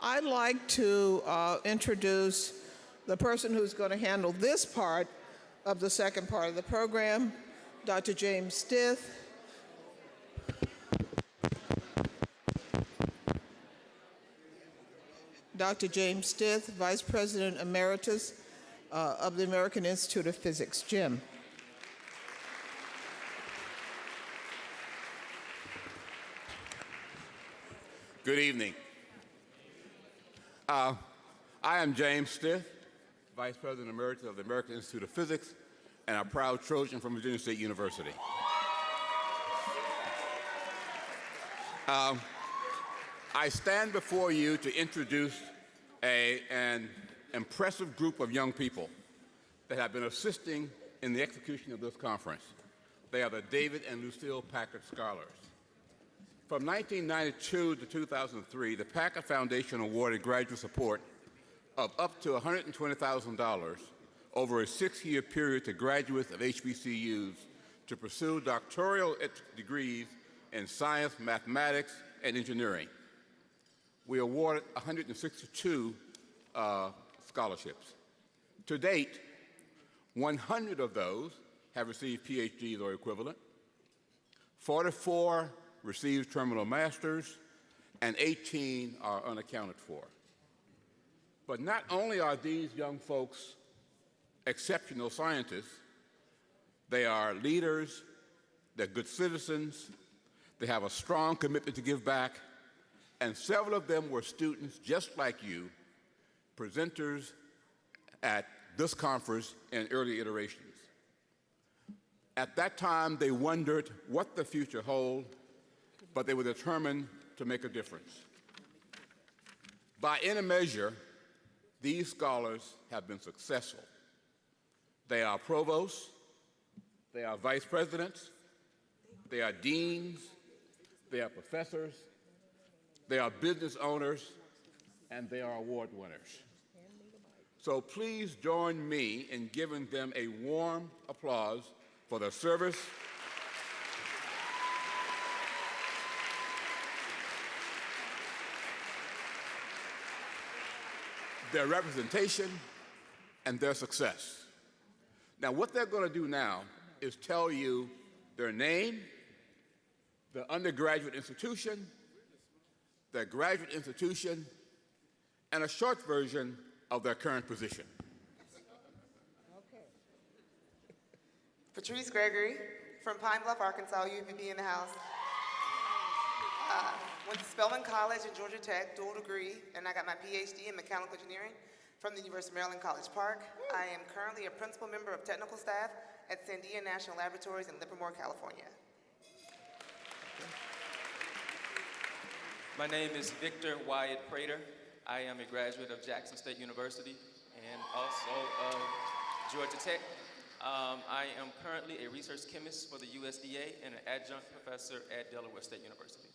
I'd like to introduce the person who's going to handle this part of the second part of the program, Dr. James Stith. Dr. James Stith, Vice President Emeritus of the American Institute of Physics. Jim. Good evening. I am James Stith, Vice President Emeritus of the American Institute of Physics, and a proud Trojan from Virginia State University. I stand before you to introduce an impressive group of young people that have been assisting in the execution of this conference. They are the David and Lucille Packard Scholars. From 1992 to 2003, the Packard Foundation awarded graduate support of up to $120,000 over a 6-year period to graduates of HBCUs to pursue doctoral degrees in science, mathematics, and engineering. We awarded 162 scholarships. To date, 100 of those have received PhDs or equivalent, 44 received terminal masters, and 18 are unaccounted for. But not only are these young folks exceptional scientists, they are leaders, they're good citizens, they have a strong commitment to give back, and several of them were students just like you, presenters at this conference in early iterations. At that time, they wondered what the future held, but they were determined to make a difference. By any measure, these scholars have been successful. They are provosts, they are vice presidents, they are deans, they are professors, they are business owners, and they are award winners. So please join me in giving them a warm applause for their service, their representation, and their success. Now, what they're going to do now is tell you their name, their undergraduate institution, their graduate institution, and a short version of their current position. Okay. Patrice Gregory from Pine Bluff, Arkansas, UPB in the house. Went to Spelman College and Georgia Tech, dual degree, and I got my PhD in mechanical engineering from the University of Maryland, College Park. I am currently a principal member of technical staff at Sandia National Laboratories in Livermore, California. My name is Victor Wyatt Prater. I am a graduate of Jackson State University and also of Georgia Tech. I am currently a research chemist for the USDA and an adjunct professor at Delaware State University.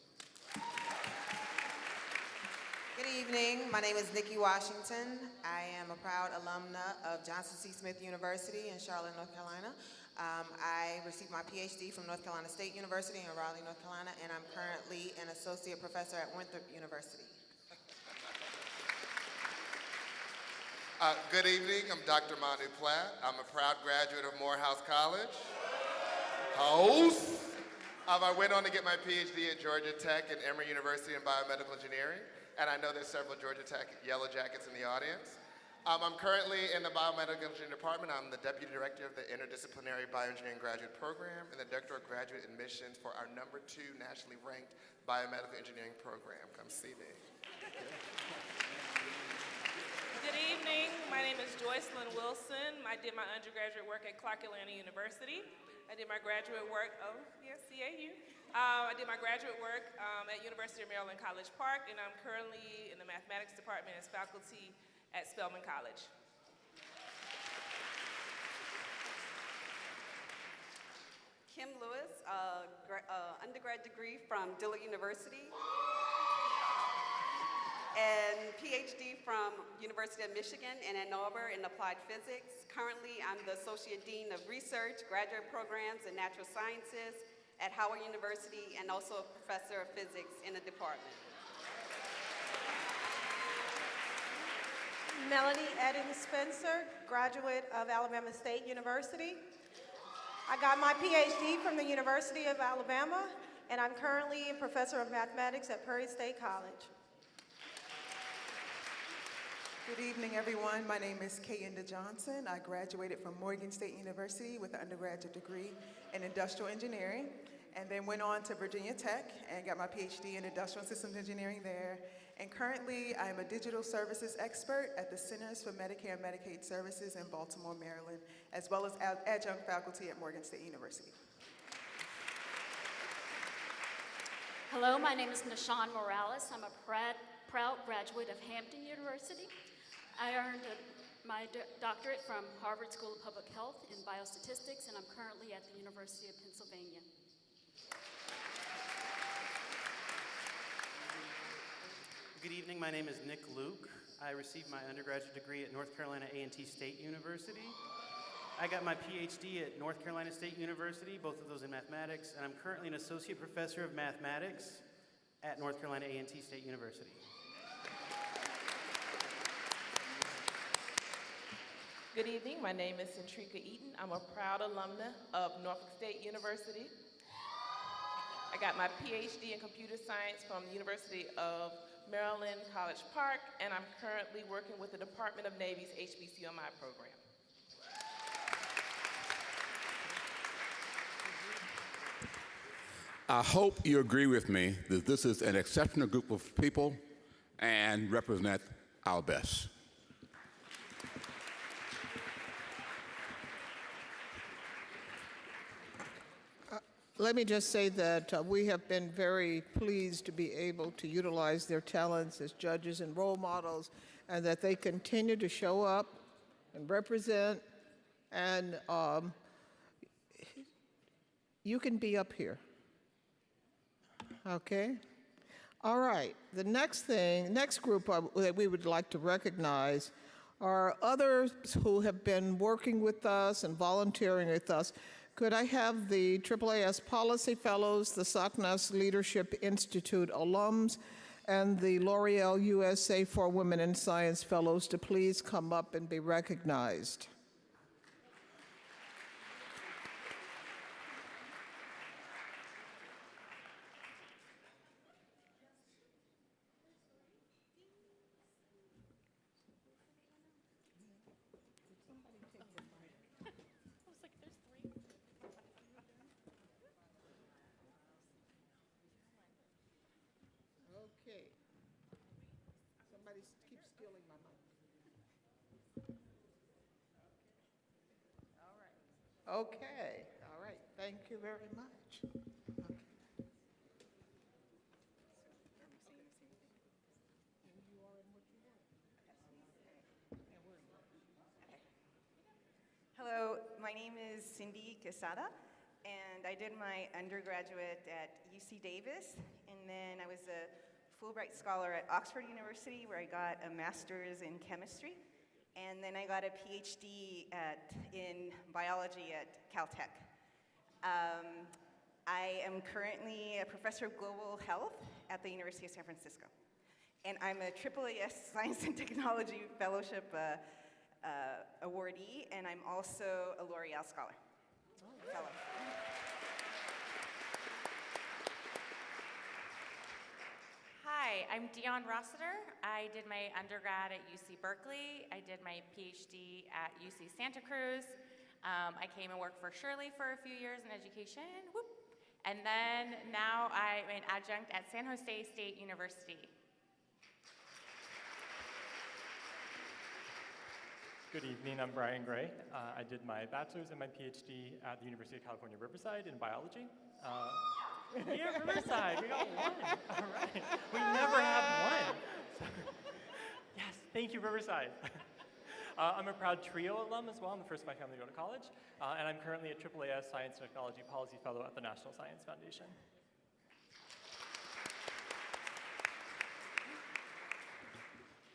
Good evening. My name is Nikki Washington. I am a proud alumna of Johnson C. Smith University in Charlotte, North Carolina. I received my PhD from North Carolina State University in Raleigh, North Carolina, and I'm currently an associate professor at Winthrop University. Good evening. I'm Dr. Manu Platt. I'm a proud graduate of Morehouse College. Host. I went on to get my PhD at Georgia Tech and Emory University in biomedical engineering, and I know there's several Georgia Tech Yellow Jackets in the audience. I'm currently in the biomedical engineering department. I'm the deputy director of the interdisciplinary bioengineering graduate program and the director of graduate admissions for our #2 nationally ranked biomedical engineering program. Come see me. Good evening. My name is Joycelyn Wilson. I did my undergraduate work at Clark Atlanta University. I did my graduate work, CAU. I did my graduate work at University of Maryland, College Park, and I'm currently in the mathematics department as faculty at Spelman College. Kim Lewis, undergrad degree from Dillard University, and PhD from University of Michigan in Ann Arbor in applied physics. Currently, I'm the Associate Dean of Research, Graduate Programs, and Natural Sciences at Howard University, and also a Professor of Physics in the department. Melanie Eden Spencer, graduate of Alabama State University. I got my PhD from the University of Alabama, and I'm currently a professor of mathematics at Prairie State College. Good evening, everyone. My name is Kayinda Johnson. I graduated from Morgan State University with an undergraduate degree in industrial engineering, and then went on to Virginia Tech and got my PhD in industrial systems engineering there. And currently, I am a digital services expert at the Centers for Medicare and Medicaid Services in Baltimore, Maryland, as well as adjunct faculty at Morgan State University. Hello, my name is Nashawn Morales. I'm a proud graduate of Hampton University. I earned my doctorate from Harvard School of Public Health in biostatistics, and I'm currently at the University of Pennsylvania. Good evening, my name is Nick Luke. I received my undergraduate degree at North Carolina A&T State University. I got my PhD at North Carolina State University, both of those in mathematics, and I'm currently an associate professor of mathematics at North Carolina A&T State University. Good evening, my name is Centrika Eaton. I'm a proud alumna of Norfolk State University. I got my PhD in computer science from the University of Maryland, College Park, and I'm currently working with the Department of Navy's HBCMI program. I hope you agree with me that this is an exceptional group of people and represent our best. Let me just say that we have been very pleased to be able to utilize their talents as judges and role models, and that they continue to show up and represent, and you can be up here. Okay? All right. The next group that we would like to recognize are others who have been working with us and volunteering with us. Could I have the AAAS Policy Fellows, the SACNAS Leadership Institute alums, and the L'Oreal USA for Women in Science Fellows to please come up and be recognized? Okay. Somebody keeps stealing my mic. All right. Okay. All right. Thank you very much. Okay. Hello, my name is Cindy Quesada, and I did my undergraduate at UC Davis, and then I was a Fulbright Scholar at Oxford University, where I got a master's in chemistry, and then I got a PhD in biology at Caltech. I am currently a professor of global health at the University of San Francisco, and I'm a AAAS Science and Technology Fellowship awardee, and I'm also a L'Oreal Scholar. Fellow. Hi, I'm Dion Rossiter. I did my undergrad at UC Berkeley. I did my PhD at UC Santa Cruz. I came and worked for Shirley for a few years in education. Whoop. And then now I'm an adjunct at San Jose State University. Good evening, I'm Brian Gray. I did my bachelor's and my PhD at the University of California, Riverside in biology. Yeah, Riverside, we got one. All right, we never have one. So, yes, thank you, Riverside. I'm a proud TRIO alum as well. I'm the first in my family to go to college. And I'm currently a AAAS Science and Technology Policy Fellow at the National Science Foundation.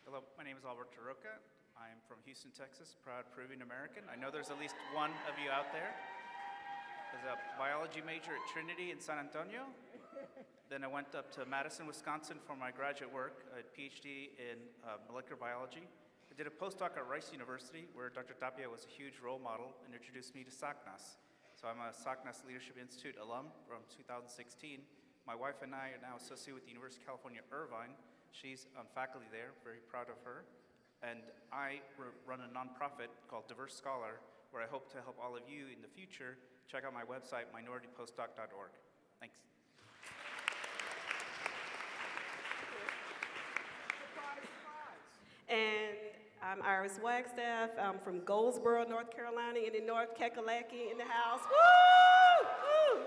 Hello, my name is Albert Taroka. I'm from Houston, Texas, proud Peruvian American. I know there's at least one of you out there. I was a biology major at Trinity in San Antonio. Then I went up to Madison, Wisconsin for my graduate work, a PhD in molecular biology. I did a postdoc at Rice University, where Dr. Tapia was a huge role model and introduced me to SACNAS. So I'm a SACNAS Leadership Institute alum from 2016. My wife and I are now associated with the University of California, Irvine. She's on faculty there, very proud of her. And I run a nonprofit called Diverse Scholar, where I hope to help all of you in the future. Check out my website, minoritypostdoc.org. Thanks. And I'm Iris Wagstaff. I'm from Goldsboro, North Carolina, and in North Kakalaki in the house. Woo! Woo!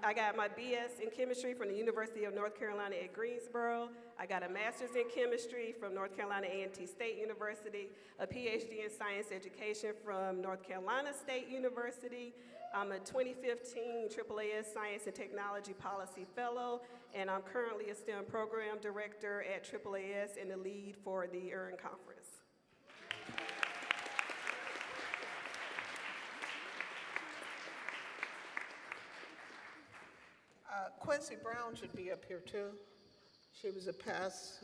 I got my BS in chemistry from the University of North Carolina at Greensboro. I got a master's in chemistry from North Carolina A&T State University, a PhD in science education from North Carolina State University. I'm a 2015 AAAS Science and Technology Policy Fellow, and I'm currently a STEM Program Director at AAAS and the lead for the ERN Conference. Quincy Brown should be up here too. She was a past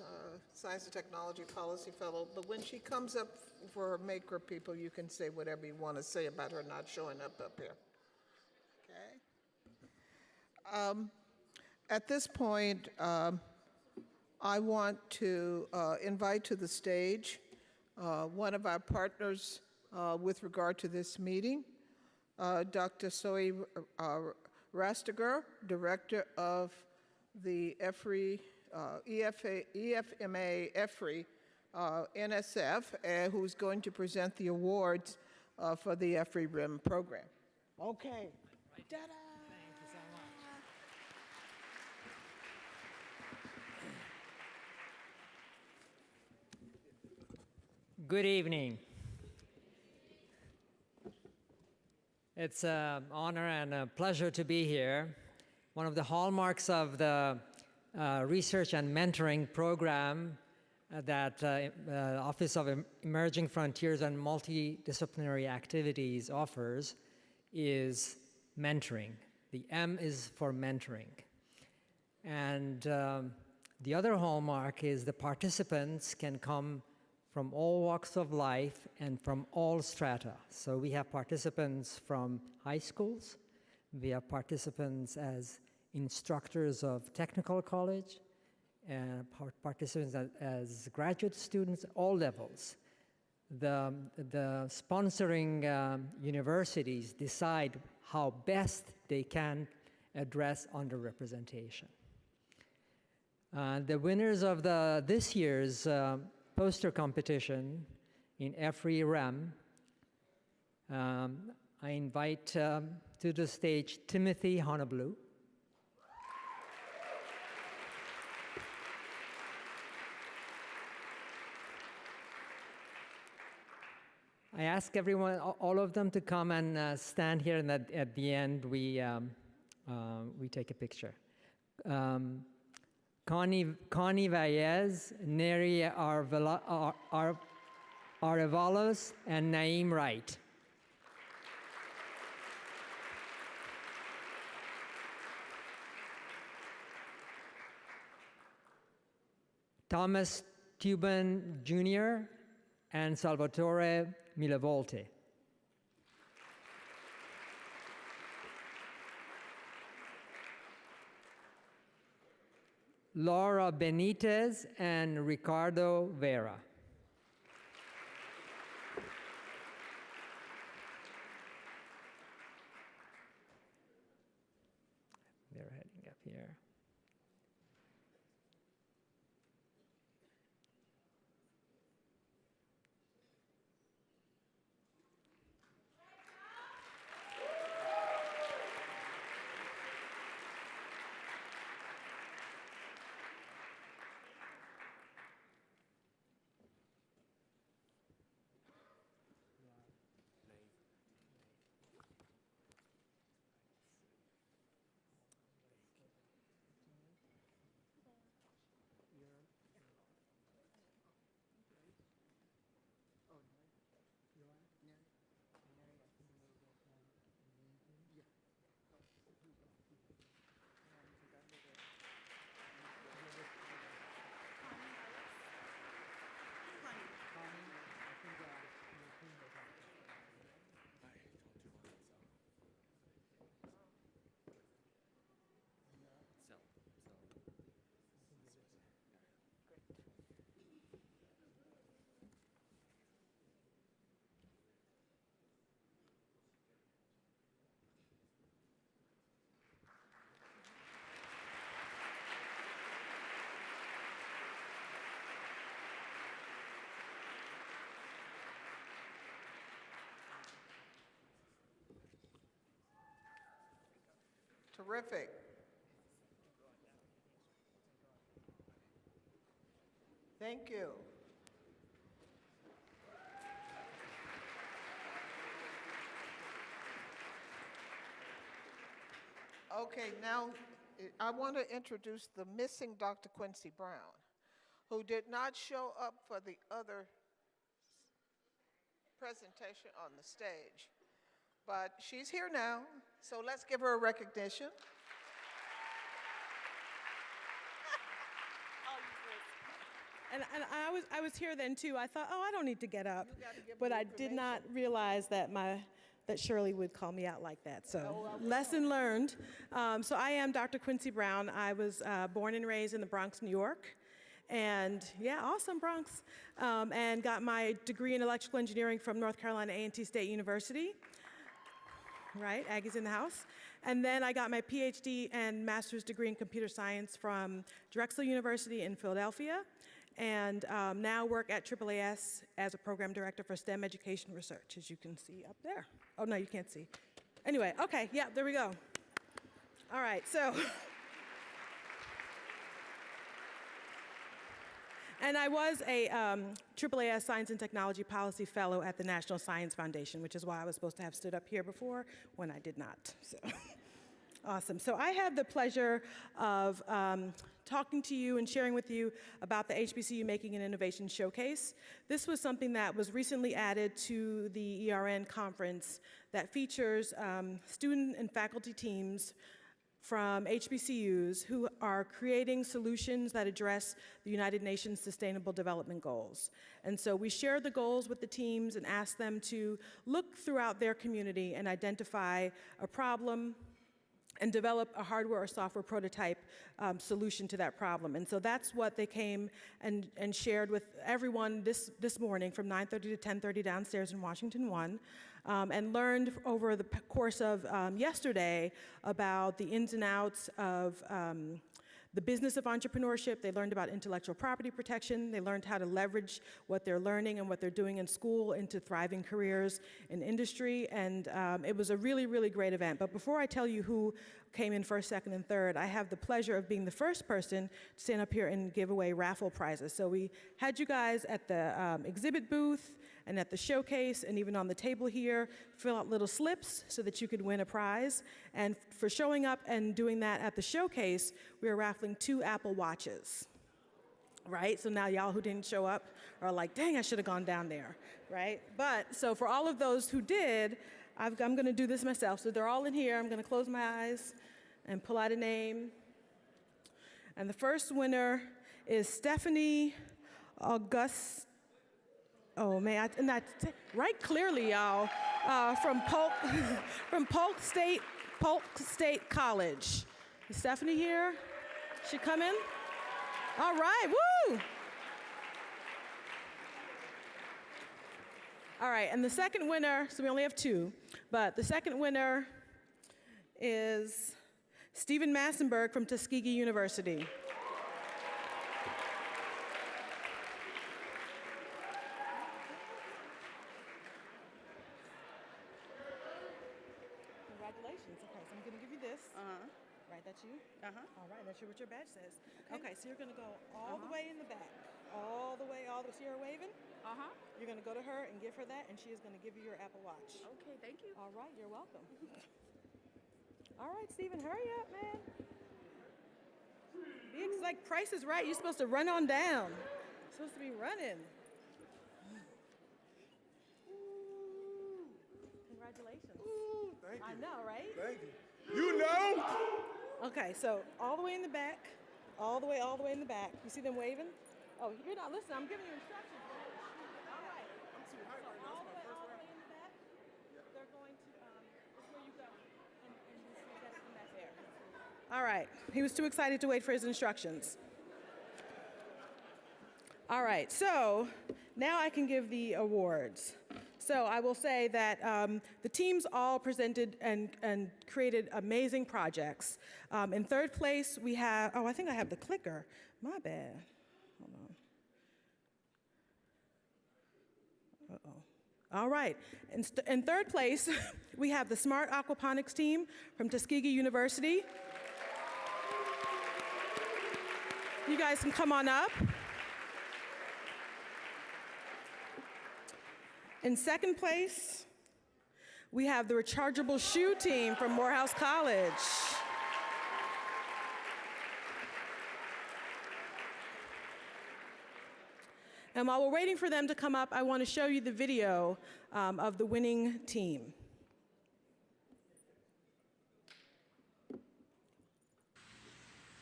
Science and Technology Policy Fellow, but when she comes up for her maker people, you can say whatever you want to say about her not showing up here. Okay? At this point, I want to invite to the stage one of our partners with regard to this meeting, Dr. Zoe Rastiger, Director of the EFMA EFRI NSF, who's going to present the awards for the EFRI RIM program. Okay. Ta-da! Thank you so much. Good evening. It's an honor and a pleasure to be here. One of the hallmarks of the research and mentoring program that Office of Emerging Frontiers and Multidisciplinary Activities offers is mentoring. The M is for mentoring. And the other hallmark is the participants can come from all walks of life and from all strata. So we have participants from high schools, we have participants as instructors of technical college, and participants as graduate students, all levels. The sponsoring universities decide how best they can address underrepresentation. The winners of this year's poster competition in EFRI REM, I invite to the stage Timothy Honolulu. I ask everyone, all of them, to come and stand here, and at the end we take a picture. Connie Valles, Neri Arevalos, and Naeem Wright. Thomas Tubin Jr. and Salvatore Milavolte. Laura Benitez and Ricardo Vera. They're heading up here. Terrific. Thank you. Okay, now I want to introduce the missing Dr. Quincy Brown, who did not show up for the other presentation on the stage. But she's here now, so let's give her a recognition. And I was here then too. I thought, oh, I don't need to get up, but I did not realize that that Shirley would call me out like that. So lesson learned. So I am Dr. Quincy Brown. I was born and raised in the Bronx, New York, and yeah, awesome Bronx. And got my degree in electrical engineering from North Carolina A&T State University. Right, Aggie's in the house. And then I got my PhD and master's degree in computer science from Drexel University in Philadelphia, and now work at AAAS as a program director for STEM education research, as you can see up there. Oh, no, you can't see. Anyway, okay, yeah, there we go. All right, so. And I was a AAAS Science and Technology Policy Fellow at the National Science Foundation, which is why I was supposed to have stood up here before when I did not. So. Awesome. So I have the pleasure of talking to you and sharing with you about the HBCU Making an Innovation Showcase. This was something that was recently added to the ERN conference that features student and faculty teams from HBCUs who are creating solutions that address the United Nations Sustainable Development Goals. And so we share the goals with the teams and ask them to look throughout their community and identify a problem and develop a hardware or software prototype solution to that problem. And so that's what they came and shared with everyone this morning from 9:30 to 10:30 downstairs in Washington 1, and learned over the course of yesterday about the ins and outs of the business of entrepreneurship. They learned about intellectual property protection. They learned how to leverage what they're learning and what they're doing in school into thriving careers in industry. And it was a really, really great event. But before I tell you who came in first, second, and third, I have the pleasure of being the first person to stand up here and give away raffle prizes. So we had you guys at the exhibit booth and at the showcase and even on the table here fill out little slips so that you could win a prize. And for showing up and doing that at the showcase, we are raffling 2 Apple Watches, right? So now y'all who didn't show up are like, dang, I should have gone down there, right? But so for all of those who did, I'm gonna do this myself. So they're all in here. I'm gonna close my eyes and pull out a name. And the first winner is Stephanie August. Oh man, right clearly, y'all, from Polk State College. Is Stephanie here? She come in? All right, woo! All right, and the second winner, so we only have 2, but the second winner is Stephen Massenberg from Tuskegee University. Congratulations. Okay, so I'm going to give you this. Right, that's you? All right, that's what your badge says. Okay, so you're going to go all the way in the back. All the way, see her waving? You're going to go to her and give her that, and she is going to give you your Apple Watch. Okay, thank you. All right, you're welcome. All right, Stephen, hurry up, man. It's like Price is Right. You're supposed to run on down. You're supposed to be running. Congratulations. Thank you. I know, right? Thank you. You know? Okay, so all the way in the back, all the way in the back. You see them waving? Oh, you're not listening. I'm giving you instructions. All right. I'm too hyped right now. All It's my the way first in the back, they're going to, this is where you go. And you got to come back there. All right. He was too excited to wait for his instructions. All right, so now I can give the awards. So I will say that the teams all presented and created amazing projects. In third place, we have, I think I have the clicker. My bad. Hold on. All right. In third place, we have the Smart Aquaponics team from Tuskegee University. You guys can come on up. In second place, we have the Rechargeable Shoe team from Morehouse College. And while we're waiting for them to come up, I want to show you the video of the winning team.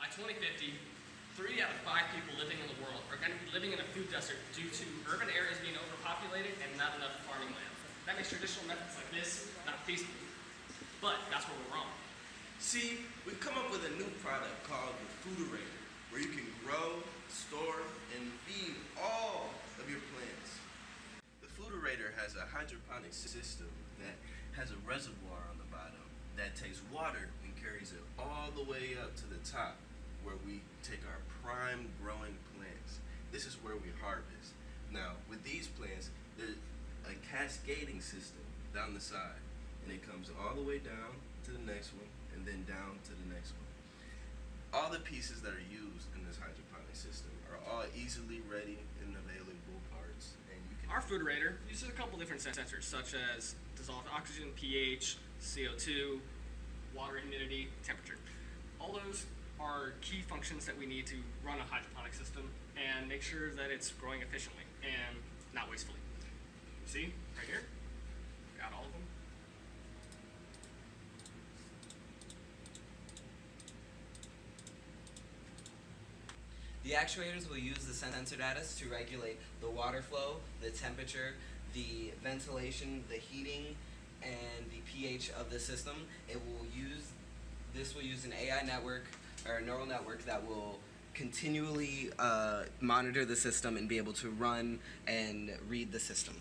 By 2050, 3 out of 5 people living in the world are going to be living in a food desert due to urban areas being overpopulated and not enough farming land. That makes traditional methods like this not feasible. But that's where we're wrong. See, we've come up with a new product called the Fooderator, where you can grow, store, and feed all of your plants. The Fooderator has a hydroponic system that has a reservoir on the bottom that takes water and carries it all the way up to the top, where we take our prime growing plants. This is where we harvest. Now, with these plants, there's a cascading system down the side, and it comes all the way down to the next one, and then down to the next one. All the pieces that are used in this hydroponic system are all easily ready and available parts, and you can... Our Fooderator uses a couple different sensors, such as dissolved oxygen, pH, CO2, water humidity, temperature. All those are key functions that we need to run a hydroponic system and make sure that it's growing efficiently and not wastefully. You see, right here, got all of them. The actuators will use the sensor data to regulate the water flow, the temperature, the ventilation, the heating, and the pH of the system. This will use an AI network, or a neural network, that will continually monitor the system and be able to run and read the system.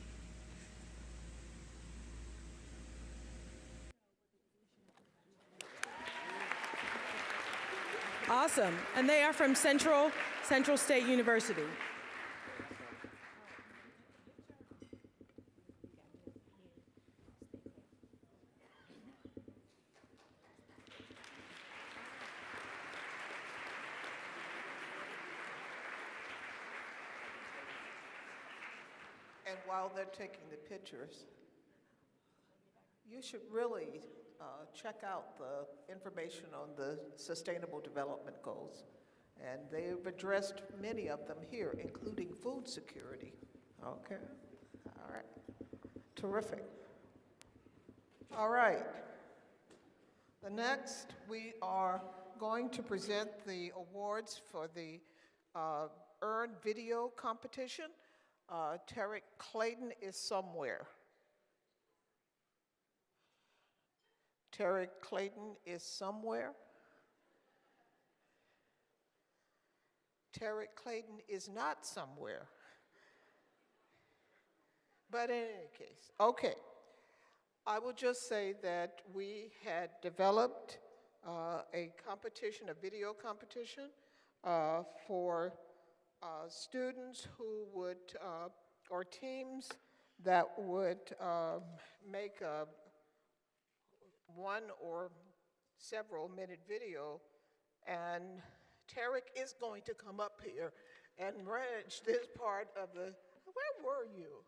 Awesome. And they are from Central State University. And while they're taking the pictures, you should really check out the information on the Sustainable Development Goals. And they've addressed many of them here, including food security. Okay, all right, terrific. All right, the next we are going to present the awards for the ERN video competition. Tarek Clayton is somewhere. Tarek Clayton is somewhere. Tarek Clayton is not somewhere. But in any case, okay. I will just say that we had developed a competition, a video competition, for students who would, or teams that would make a 1 or several minute video, and Tarek is going to come up here and manage this part of the, where were you?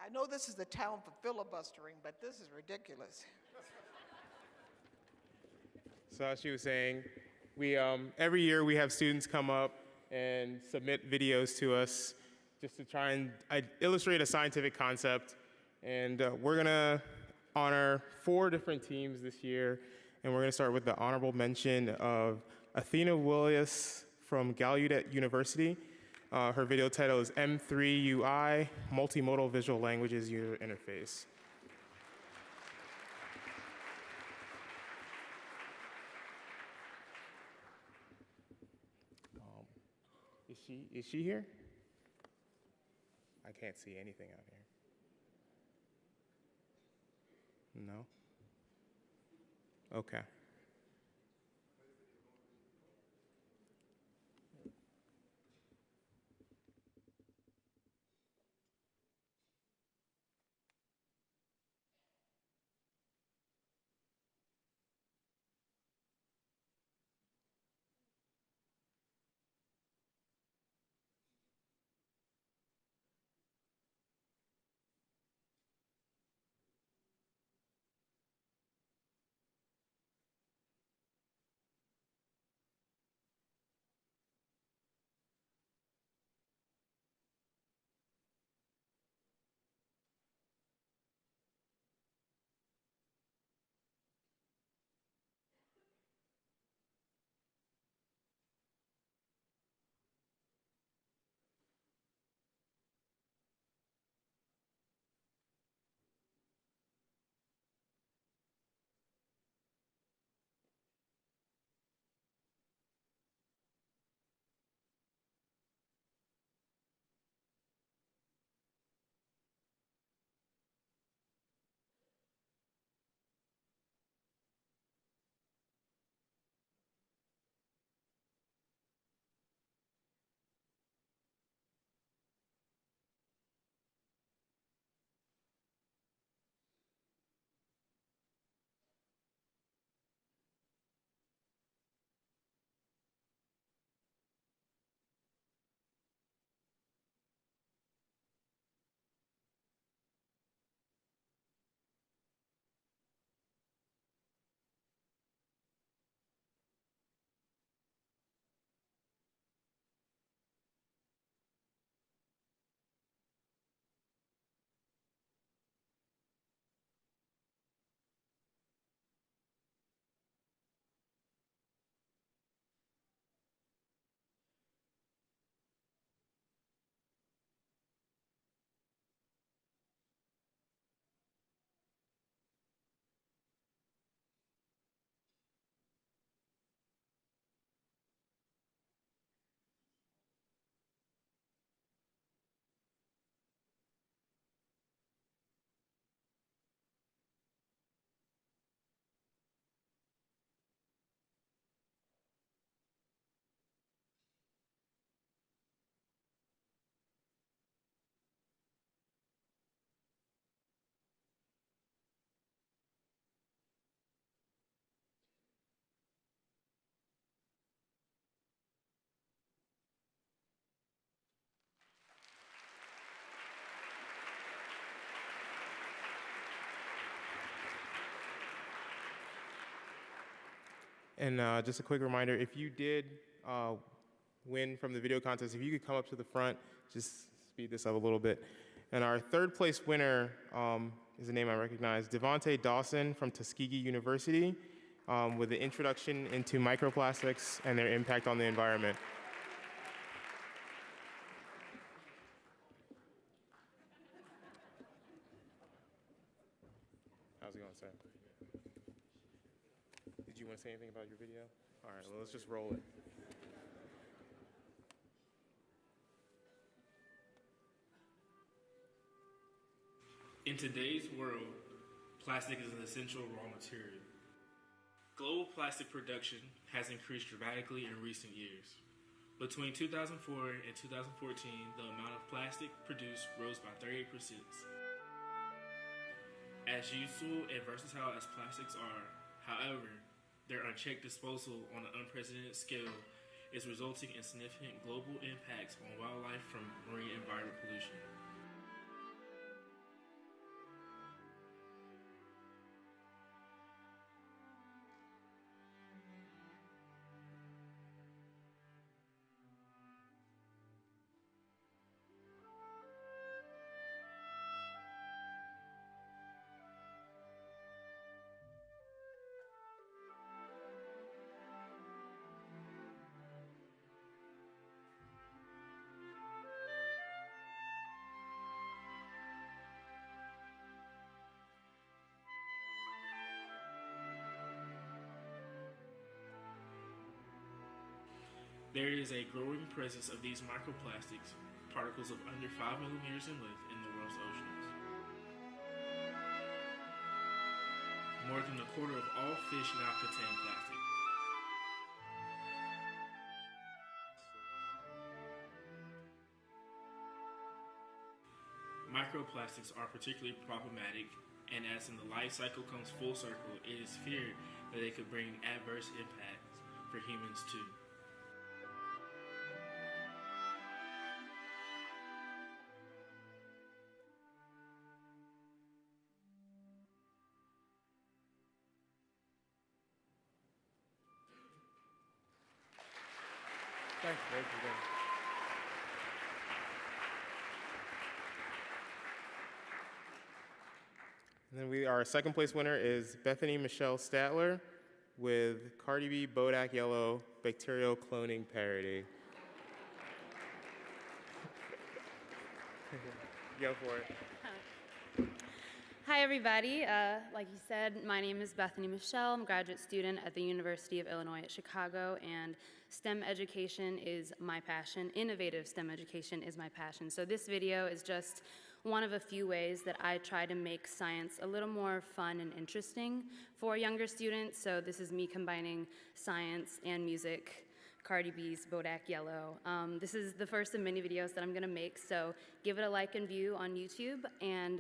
I know this is the town for filibustering, but this is ridiculous. So as she was saying, we every year we have students come up and submit videos to us just to try and illustrate a scientific concept. And we're gonna honor 4 different teams this year, and we're gonna start with the honorable mention of Athena Willis from Gallaudet University. Her video title is M3UI, Multimodal Visual Languages User Interface. Is she here? I can't see anything out here. No? Okay. And just a quick reminder, if you did win from the video contest, if you could come up to the front, just speed this up a little bit. And our third place winner is a name I recognize, Devontae Dawson from Tuskegee University, with the introduction into microplastics and their impact on the environment. How's it going, sir? Did you want to say anything about your video? All right, well, let's just roll it. In today's world, plastic is an essential raw material. Global plastic production has increased dramatically in recent years. Between 2004 and 2014, the amount of plastic produced rose by 38%. As useful and versatile as plastics are, however, their unchecked disposal on an unprecedented scale is resulting in significant global impacts on wildlife from marine environment pollution. There is a growing presence of these microplastics, particles of under 5 millimeters in length, in the world's oceans. More than a quarter of all fish now contain plastic. Microplastics are particularly problematic, and as in the life cycle comes full circle, it is feared that they could bring adverse impacts for humans too. Thank you. And then our second place winner is Bethany Michelle Statler with Cardi B Bodak Yellow Bacterial Cloning Parody. Go for it. Hi, everybody. Like you said, my name is Bethany Michelle. I'm a graduate student at the University of Illinois at Chicago, and STEM education is my passion. Innovative STEM education is my passion. So this video is just one of a few ways that I try to make science a little more fun and interesting for younger students. So this is me combining science and music. Cardi B's Bodak Yellow. This is the first of many videos that I'm gonna make, so give it a like and view on YouTube, and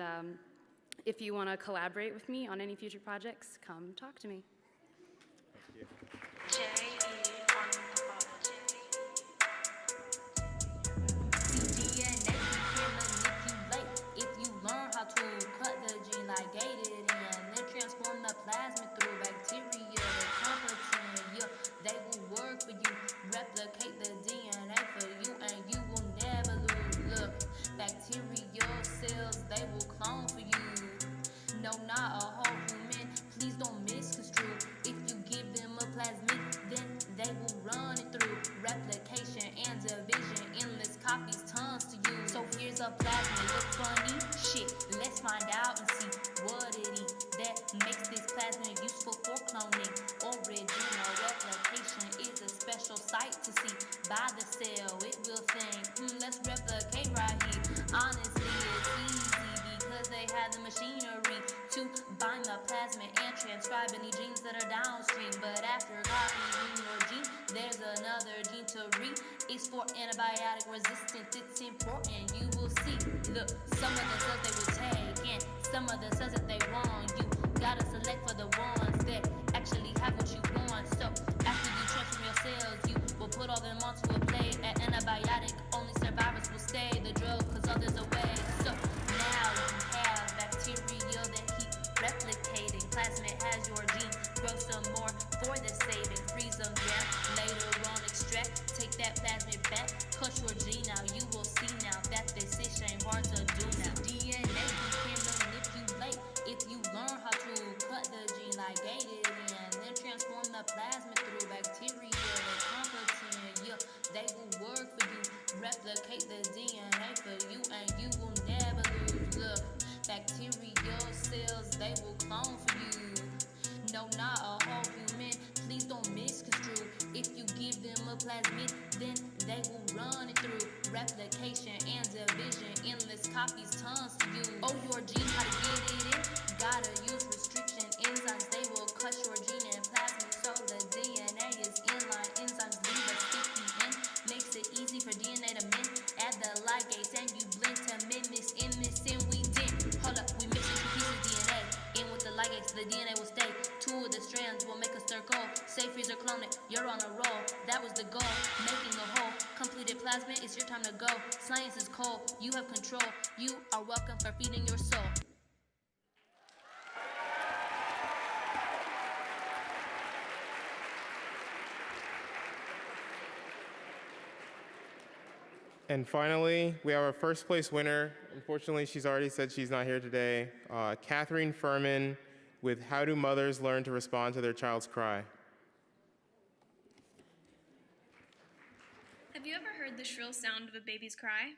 if you wanna collaborate with me on any future projects, come talk to me. Thank you. If you learn how to cut the gene, ligate it in, then transform the plasmid through bacteria, the competent, they will work for you, replicate the DNA for you, and you will never lose. Look, bacterial cells, they will clone for you. No, not a whole human, please don't misconstrue. If you give them a plasmid, then they will run it through replication and division, endless copies, tons to use. So here's a plasmid, look funny? Shit, let's find out and see what it is that makes this plasmid useful for cloning. Original replication is a special sight to see. By the cell, it will think, let's replicate right here. Honestly, it's easy because they have the machinery to bind the plasmid and transcribe any genes that are downstream. But after copying your gene, there's another gene to read. It's for antibiotic resistance, it's important, you will see. Look, some of the cells they will take and some of the cells that they want. You gotta select for the ones that actually have what you want. So after you transform your cells, you will put all them onto a plate. At antibiotic, only survivors will stay. The drug, cause others away. So now you have bacteria that keep replicating. Plasmid has your gene, grow some more for the saving. Freeze them down, later on extract. Take that plasmid back, cut your gene now. You will see now that this ish ain't hard to do now. DNA you can manipulate if you learn how to cut the gene, ligate it in, then transform the plasmid through bacteria. They competent, yeah, they will work for you. Replicate the DNA for you, and you will never lose. Look, bacterial cells, they will clone for you. No, not a whole human. Please don't misconstrue. If you give them a plasmid, then they will run it through. Replication and division, endless copies, tons to use. Oh, your gene, how to get it in? Gotta use restriction enzymes. They will cut your gene and plasmid so the DNA is inline. Enzymes leave a sticky end. Makes it easy for DNA to mend. Add the ligase and you blend to mimics in this, and we did. Hold up, we mixing 2 pieces of DNA. In with the ligase, the DNA will stay. 2 of the strands will make a circle. Say freeze or clone it, you're on a roll. That was the goal, making a whole. Completed plasmid, it's your time to go. Science is cold, you have control. You are welcome for feeding your soul. And finally, we have our first place winner. Unfortunately, she's already said she's not here today. Catherine Furman with How Do Mothers Learn to Respond to Their Child's Cry? Have you ever heard the shrill sound of a baby's cry?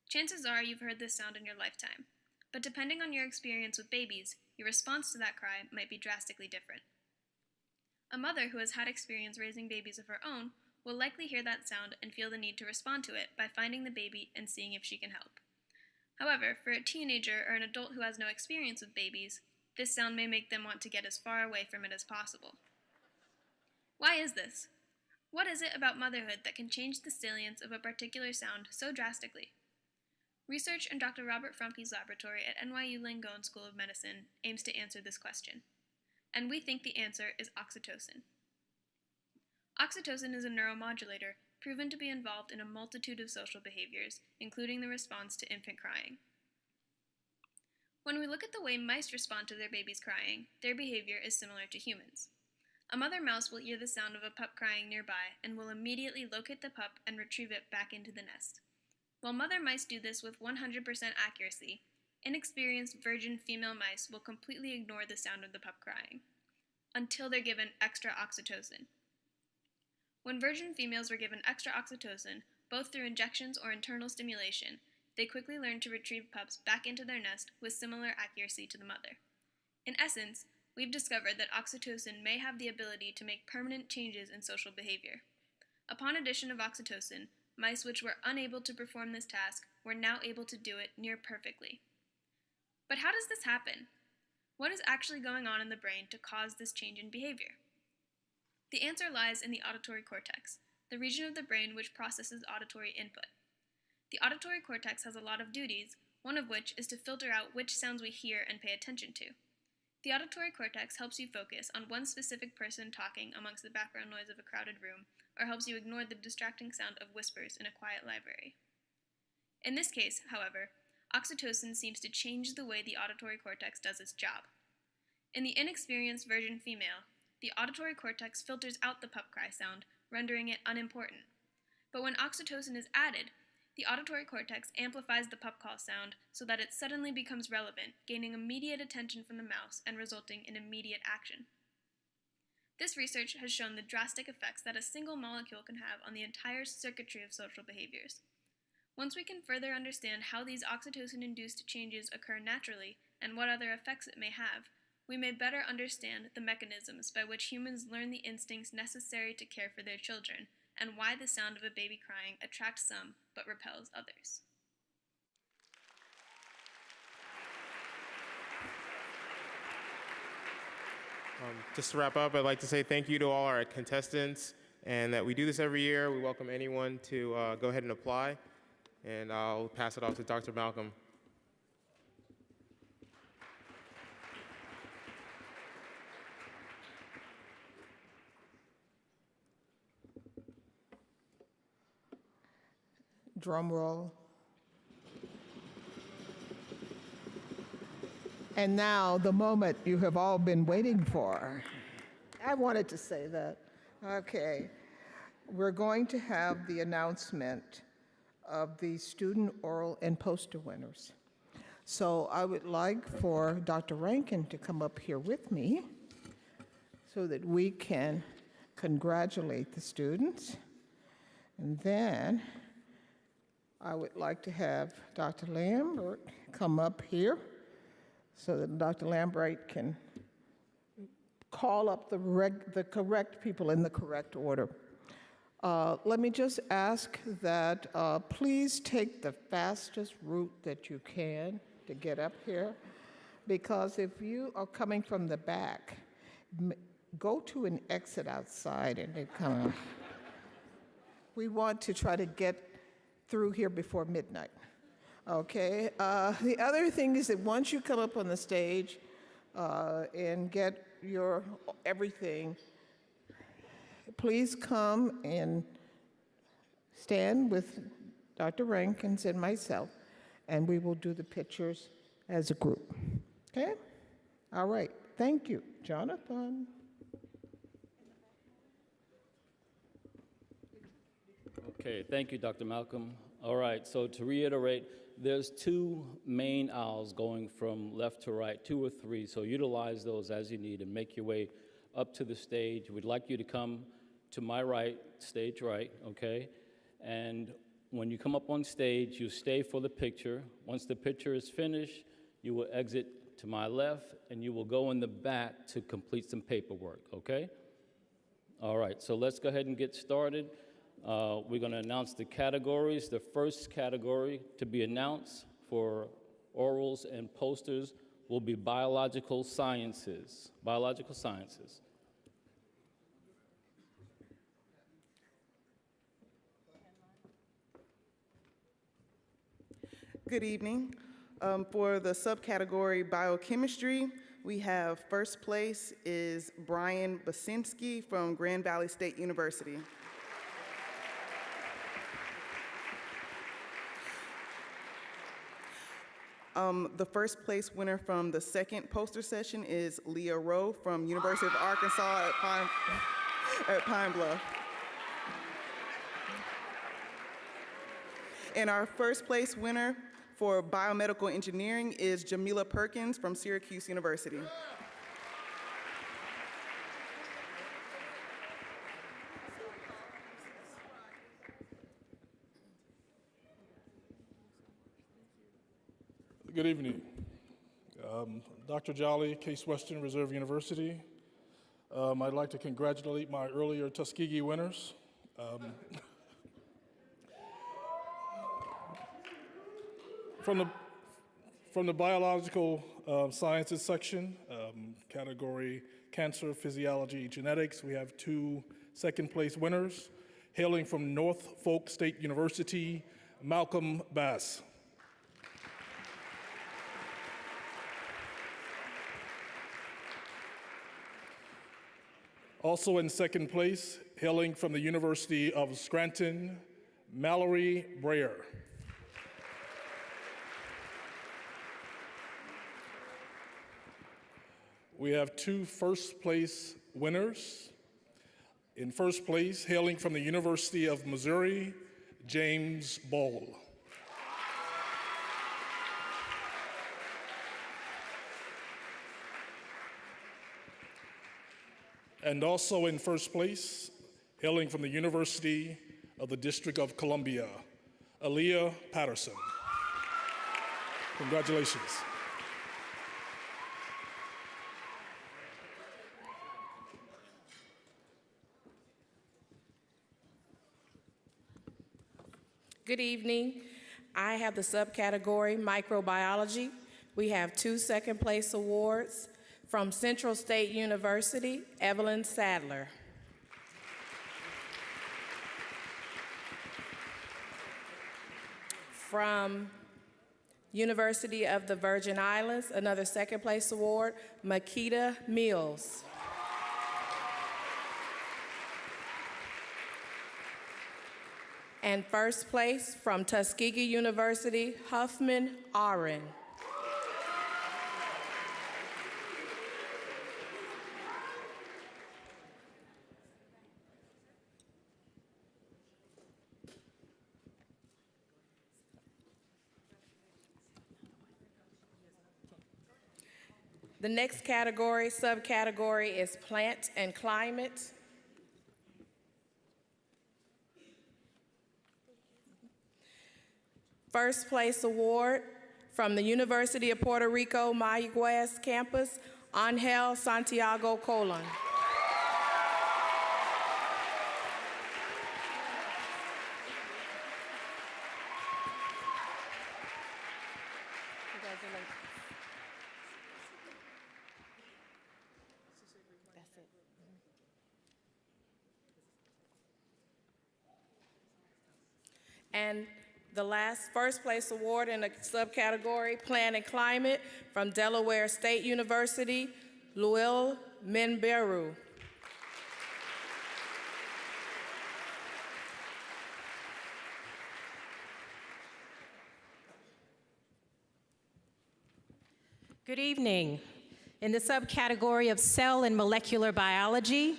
Chances are you've heard this sound in your lifetime, but depending on your experience with babies, your response to that cry might be drastically different. A mother who has had experience raising babies of her own will likely hear that sound and feel the need to respond to it by finding the baby and seeing if she can help. However, for a teenager or an adult who has no experience with babies, this sound may make them want to get as far away from it as possible. Why is this? What is it about motherhood that can change the salience of a particular sound so drastically? Research in Dr. Robert Frumke's laboratory at NYU Langone School of Medicine aims to answer this question, and we think the answer is oxytocin. Oxytocin is a neuromodulator proven to be involved in a multitude of social behaviors, including the response to infant crying. When we look at the way mice respond to their babies crying, their behavior is similar to humans. A mother mouse will hear the sound of a pup crying nearby and will immediately locate the pup and retrieve it back into the nest. While mother mice do this with 100% accuracy, inexperienced virgin female mice will completely ignore the sound of the pup crying, until they're given extra oxytocin. When virgin females were given extra oxytocin, both through injections or internal stimulation, they quickly learned to retrieve pups back into their nest with similar accuracy to the mother. In essence, we've discovered that oxytocin may have the ability to make permanent changes in social behavior. Upon addition of oxytocin, mice which were unable to perform this task were now able to do it near perfectly. But how does this happen? What is actually going on in the brain to cause this change in behavior? The answer lies in the auditory cortex, the region of the brain which processes auditory input. The auditory cortex has a lot of duties, one of which is to filter out which sounds we hear and pay attention to. The auditory cortex helps you focus on one specific person talking amongst the background noise of a crowded room, or helps you ignore the distracting sound of whispers in a quiet library. In this case, however, oxytocin seems to change the way the auditory cortex does its job. In the inexperienced virgin female, the auditory cortex filters out the pup cry sound, rendering it unimportant. But when oxytocin is added, the auditory cortex amplifies the pup call sound so that it suddenly becomes relevant, gaining immediate attention from the mouse and resulting in immediate action. This research has shown the drastic effects that a single molecule can have on the entire circuitry of social behaviors. Once we can further understand how these oxytocin-induced changes occur naturally and what other effects it may have, we may better understand the mechanisms by which humans learn the instincts necessary to care for their children, and why the sound of a baby crying attracts some but repels others. Just to wrap up, I'd like to say thank you to all our contestants, and that we do this every year. We welcome anyone to go ahead and apply, and I'll pass it off to Dr. Malcolm. Drum roll. And now, the moment you have all been waiting for. I wanted to say that. Okay. We're going to have the announcement of the student oral and poster winners. So I would like for Dr. Rankin to come up here with me so that we can congratulate the students. And then I would like to have Dr. Lambert come up here so that Dr. Lambert can call up the correct people in the correct order. Let me just ask that please take the fastest route that you can to get up here, because if you are coming from the back, go to an exit outside and they come. We want to try to get through here before midnight. Okay. The other thing is that once you come up on the stage and get your everything, please come and stand with Dr. Rankins and myself, and we will do the pictures as a group. Okay? All right. Thank you. Jonathan. Okay, thank you, Dr. Malcolm. All right, so to reiterate, there's two main aisles going from left to right, 2 or 3, so utilize those as you need and make your way up to the stage. We'd like you to come to my right, stage right, okay? And when you come up on stage, you stay for the picture. Once the picture is finished, you will exit to my left, and you will go in the back to complete some paperwork, okay? All right, so let's go ahead and get started. We're going to announce the categories. The first category to be announced for orals and posters will be biological sciences. Biological sciences. Good evening. For the subcategory biochemistry, we have first place is Brian Basinski from Grand Valley State University. The first place winner from the second poster session is Leah Rowe from University of Arkansas at Pine Bluff. And our first place winner for biomedical engineering is Jamila Perkins from Syracuse University. Good evening. Dr. Jolly, Case Western Reserve University. I'd like to congratulate my earlier Tuskegee winners. From the biological sciences section, category cancer, physiology, genetics, we have 2 second place winners. Hailing from Norfolk State University, Malcolm Bass. Also in second place, hailing from the University of Scranton, Mallory Brayer. We have 2 first place winners. In first place, hailing from the University of Missouri, James Ball. And also in first place, hailing from the University of the District of Columbia, Aaliyah Patterson. Congratulations. Good evening. I have the subcategory microbiology. We have 2 second place awards. From Central State University, Evelyn Sadler. From University of the Virgin Islands, another second place award, Makita Mills. And first place from Tuskegee University, Huffman Aaron. The next category, subcategory, is plant and climate. First place award from the University of Puerto Rico, Mayagüez campus, Angel Santiago Colon. And the last first place award in the subcategory, Plant and Climate, from Delaware State University, Luil Minberu. Good evening. In the subcategory of Cell and Molecular Biology,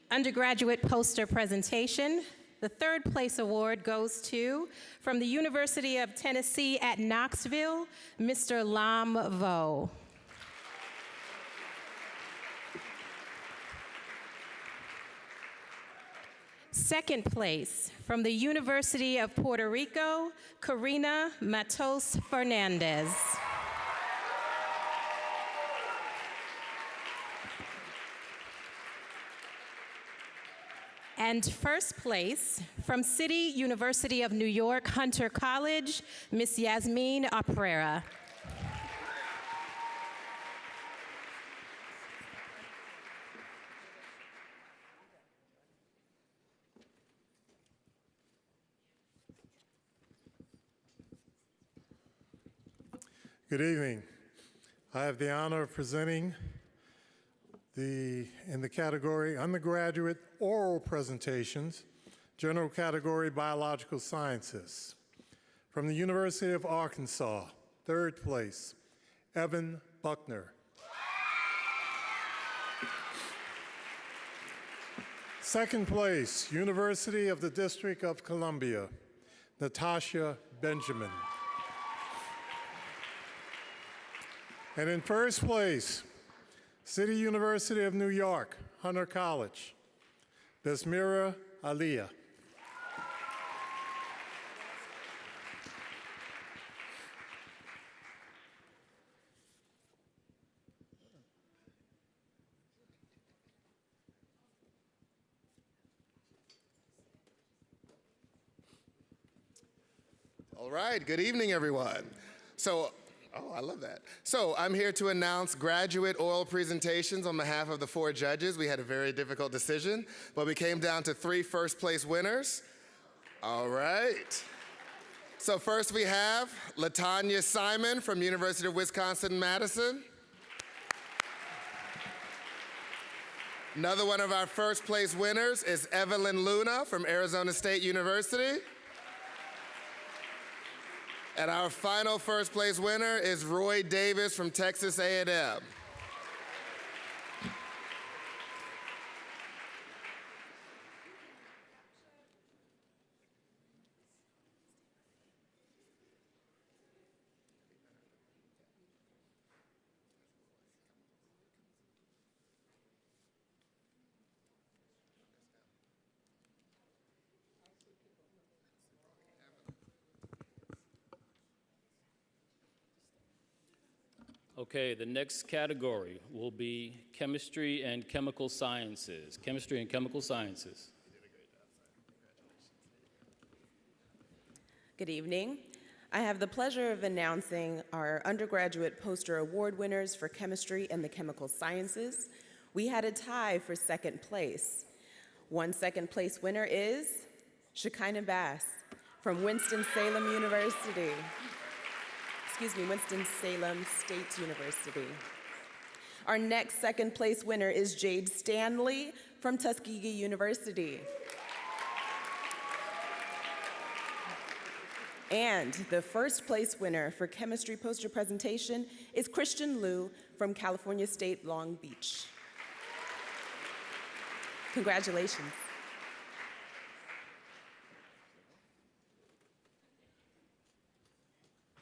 undergraduate poster presentation, the third place award goes to, from the University of Tennessee at Knoxville, Mr. Lam Vo. Second place, from the University of Puerto Rico, Karina Matos Fernandez. And first place, from City University of New York, Hunter College, Miss Yasmin Aprera. Good evening. I have the honor of presenting in the category undergraduate oral presentations, general category biological sciences. From the University of Arkansas, third place, Evan Buckner. Second place, University of the District of Columbia, Natasha Benjamin. And in first place, City University of New York, Hunter College, Besmira Aliyah. All right, good evening, everyone. Oh, I love that. So I'm here to announce graduate oral presentations on behalf of the 4 judges. We had a very difficult decision, but we came down to 3 first place winners. All right. So first we have LaTanya Simon from University of Wisconsin-Madison. Another one of our first place winners is Evelyn Luna from Arizona State University. And our final first place winner is Roy Davis from Texas A&M. Okay, the next category will be chemistry and chemical sciences. Chemistry and chemical sciences. Good evening. I have the pleasure of announcing our undergraduate poster award winners for chemistry and the chemical sciences. We had a tie for second place. One second place winner is Shekinah Bass from Winston-Salem University. Winston-Salem State University. Our next second place winner is Jade Stanley from Tuskegee University. And the first place winner for chemistry poster presentation is Christian Liu from California State Long Beach. Congratulations.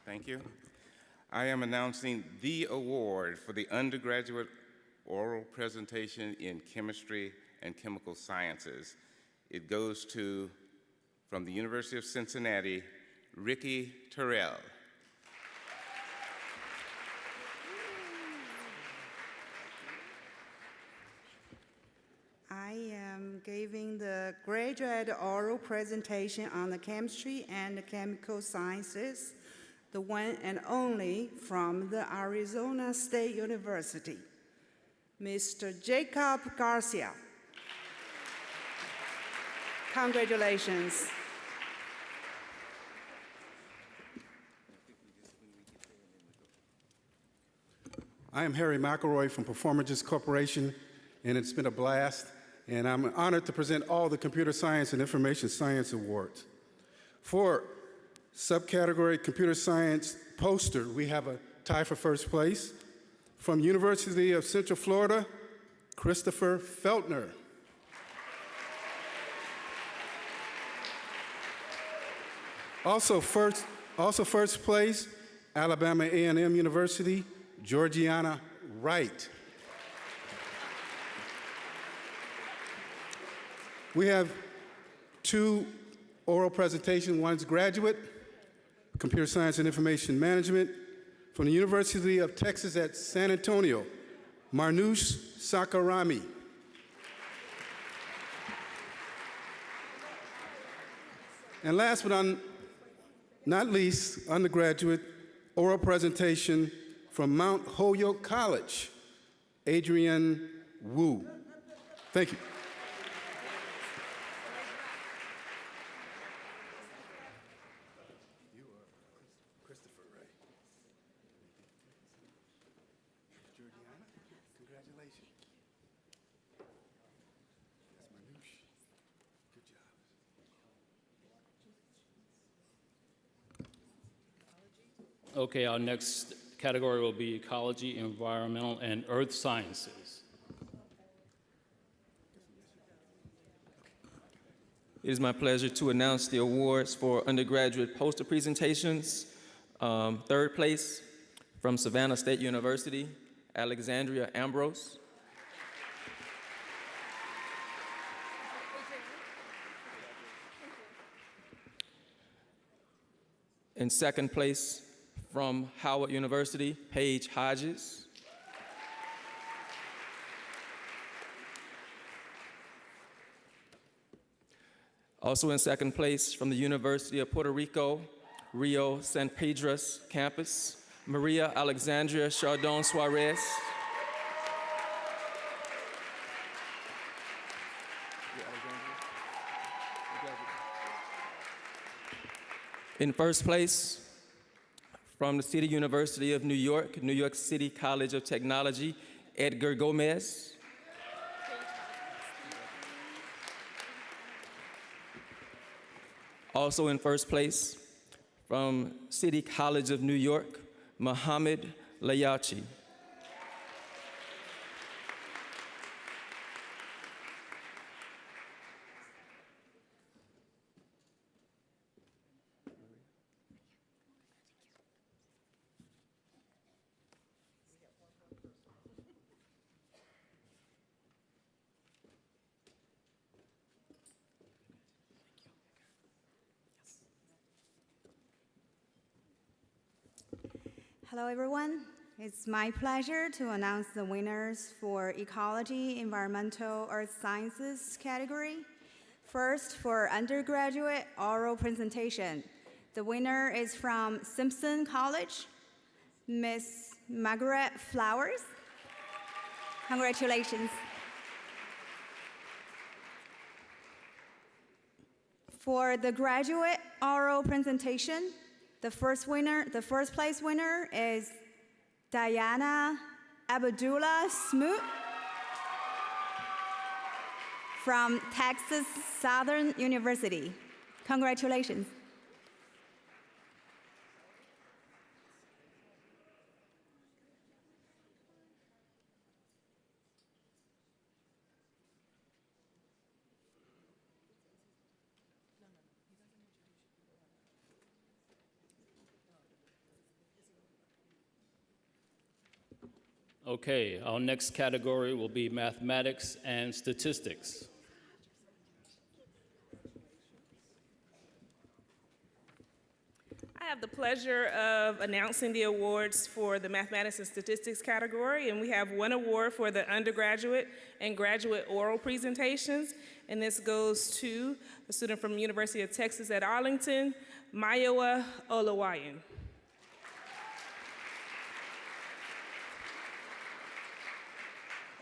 Thank you. I am announcing the award for the undergraduate oral presentation in chemistry and chemical sciences. It goes to, from the University of Cincinnati, Ricky Terrell. I am giving the graduate oral presentation on the chemistry and the chemical sciences, the one and only from the Arizona State University, Mr. Jacob Garcia. Congratulations. I am Harry McElroy from Performages Corporation, and it's been a blast, and I'm honored to present all the Computer Science and Information Science Awards. For subcategory Computer Science poster, we have a tie for first place. From University of Central Florida, Christopher Feltner. Also first place, Alabama A&M University, Georgiana Wright. We have two oral presentations. One's graduate, Computer Science and Information Management, from the University of Texas at San Antonio, Marnoush Sakarami. And last but not least, undergraduate oral presentation from Mount Holyoke College, Adrian Wu. Thank you. Okay, our next category will be ecology, environmental, and earth sciences. It is my pleasure to announce the awards for undergraduate poster presentations. Third place from Savannah State University, Alexandria Ambrose. In second place from Howard University, Paige Hodges. Also in second place from the University of Puerto Rico, Rio San Pedro's campus, Maria Alexandria Chardon Suarez. In first place, from the City University of New York, New York City College of Technology, Edgar Gomez. Also in first place, from City College of New York, Mohammed Layachi. Hello, everyone. It's my pleasure to announce the winners for Ecology, Environmental, Earth Sciences category. First, for undergraduate oral presentation. The winner is from Simpson College, Miss Margaret Flowers. Congratulations. For the graduate oral presentation, the first place winner is Diana Abdullah Smoot from Texas Southern University. Congratulations. Okay, our next category will be mathematics and statistics. I have the pleasure of announcing the awards for the Mathematics and Statistics category, and we have one award for the undergraduate and graduate oral presentations, and this goes to a student from the University of Texas at Arlington, Mayowa Olawayan.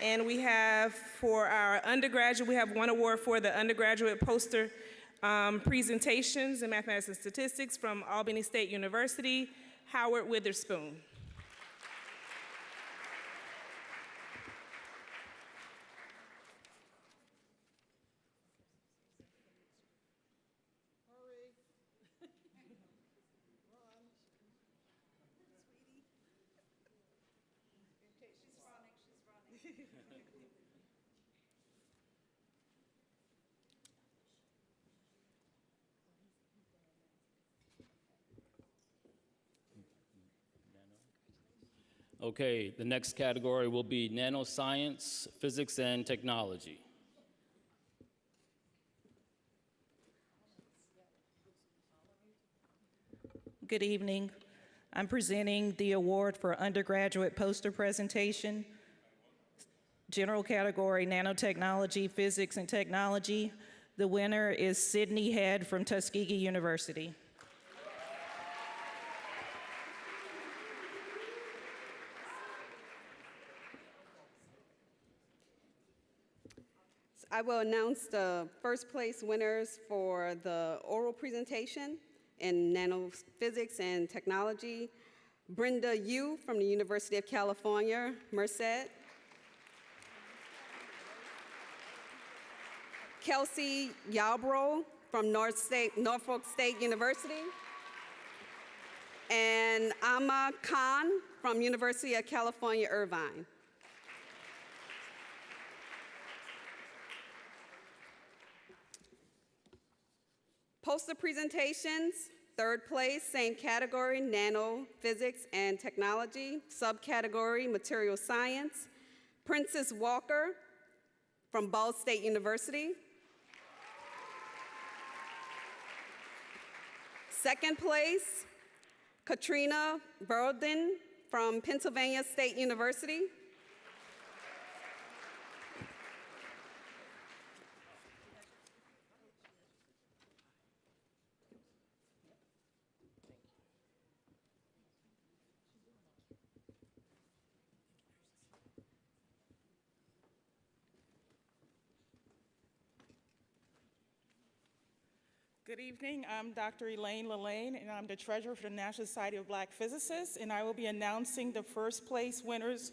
And we have for our undergraduate, we have one award for the undergraduate poster presentations in mathematics and statistics from Albany State University, Howard Witherspoon. Okay, the next category will be nanoscience, physics, and technology. Good evening. I'm presenting the award for undergraduate poster presentation, general category nanotechnology, physics, and technology. The winner is Sydney Head from Tuskegee University. I will announce the first place winners for the oral presentation in nanophysics and technology. Brenda Yu from the University of California, Merced. Kelsey Yarbrough from Norfolk State University. And Amma Khan from University of California, Irvine. Poster presentations, third place, same category, nano, physics, and technology. Subcategory, material science. Princess Walker from Ball State University. Second place, Katrina Burden from Pennsylvania State University. Good evening, I'm Dr. Elaine Lillane, and I'm the treasurer for the National Society of Black Physicists, and I will be announcing the first place winners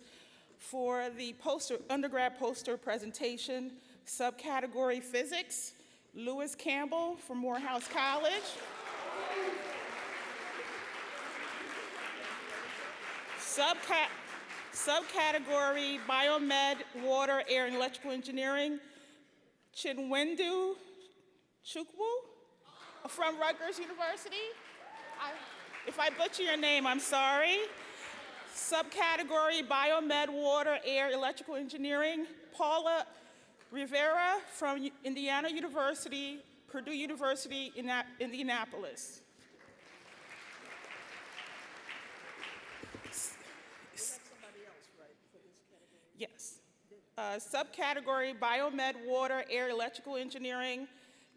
for the undergrad poster presentation, subcategory physics, Lewis Campbell from Morehouse College. Subcategory biomed, water, air, and electrical engineering, Chinwendu Chukwu from Rutgers University. If I butcher your name, I'm sorry. Subcategory biomed, water, air, electrical engineering, Paula Rivera from Indiana University, Purdue University in Indianapolis. Yes. Subcategory biomed, water, air, electrical engineering,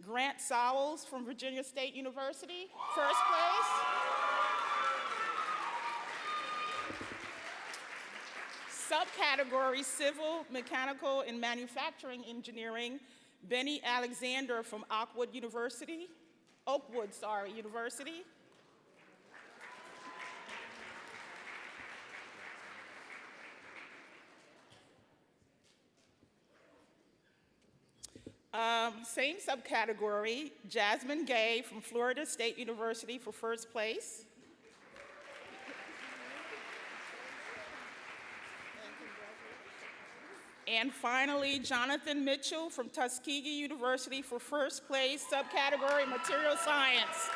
Grant Sowles from Virginia State University, first place. Subcategory civil, mechanical, and manufacturing engineering, Benny Alexander from Oakwood University. Same subcategory, Jasmine Gay from Florida State University for first place. And finally, Jonathan Mitchell from Tuskegee University for first place, subcategory material science.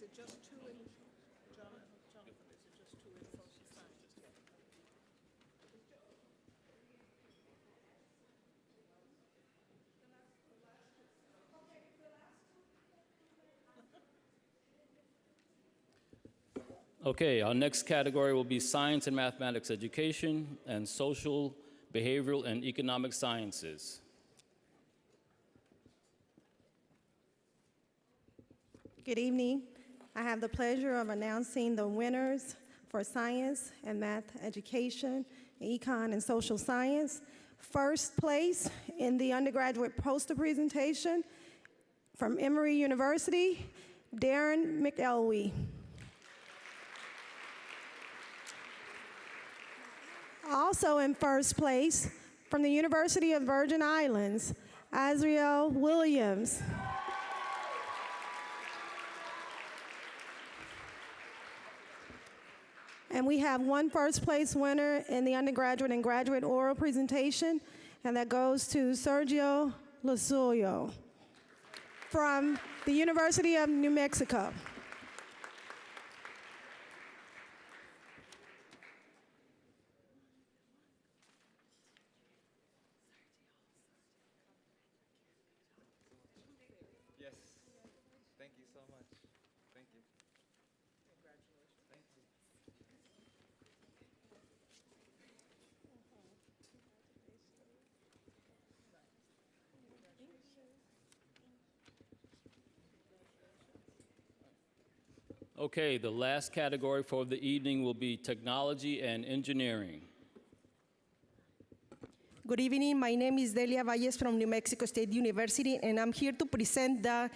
Is it just two in, Jonathan, is it just two in social science? Okay, our next category will be science and mathematics education and social, behavioral, and economic sciences. Good evening. I have the pleasure of announcing the winners for science and math education, econ, and social science. First place in the undergraduate poster presentation from Emory University, Darren McElwee. Also in first place from the University of Virgin Islands, Azriel Williams. And we have one first place winner in the undergraduate and graduate oral presentation, and that goes to Sergio Lozoyo from the University of New Mexico. Yes. Thank you so much. Thank you. Congratulations. Thank you. Okay, the last category for the evening will be technology and engineering. Good evening. My name is Delia Valles from New Mexico State University, and I'm here to present the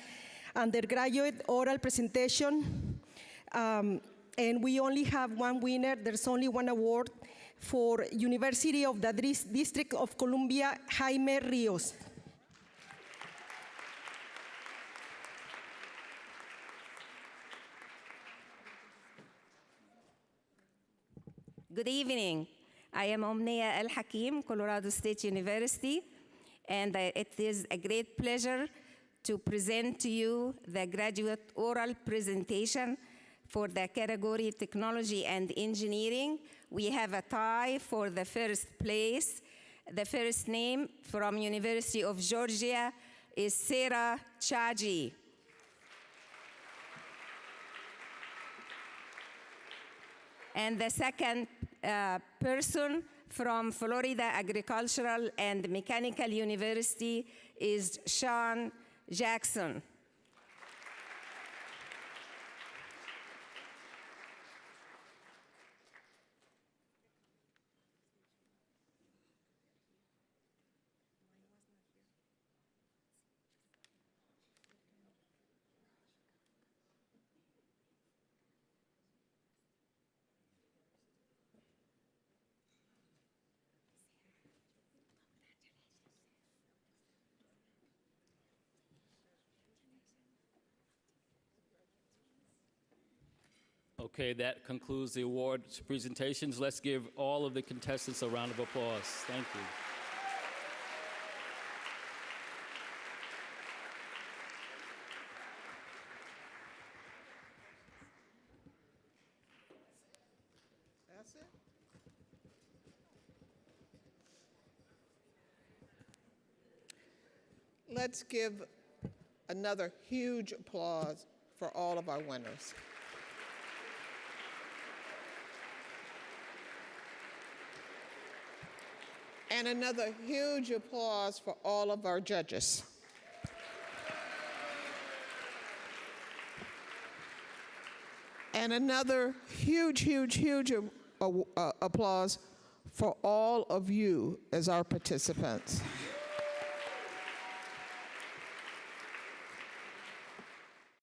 undergraduate oral presentation. And we only have one winner. There's only one award for University of the District of Columbia, Jaime Rios. Good evening. I am Omnia El Hakim, Colorado State University, and it is a great pleasure to present to you the graduate oral presentation for the category Technology and Engineering. We have a tie for the first place. The first name from University of Georgia is Sarah Chaji. And the second person from Florida Agricultural and Mechanical University is Sean Jackson. Okay, that concludes the awards presentations. Let's give all of the contestants a round of applause. Thank you. That's it? Let's give another huge applause for all of our winners. And another huge applause for all of our judges. And another huge applause for all of you as our participants.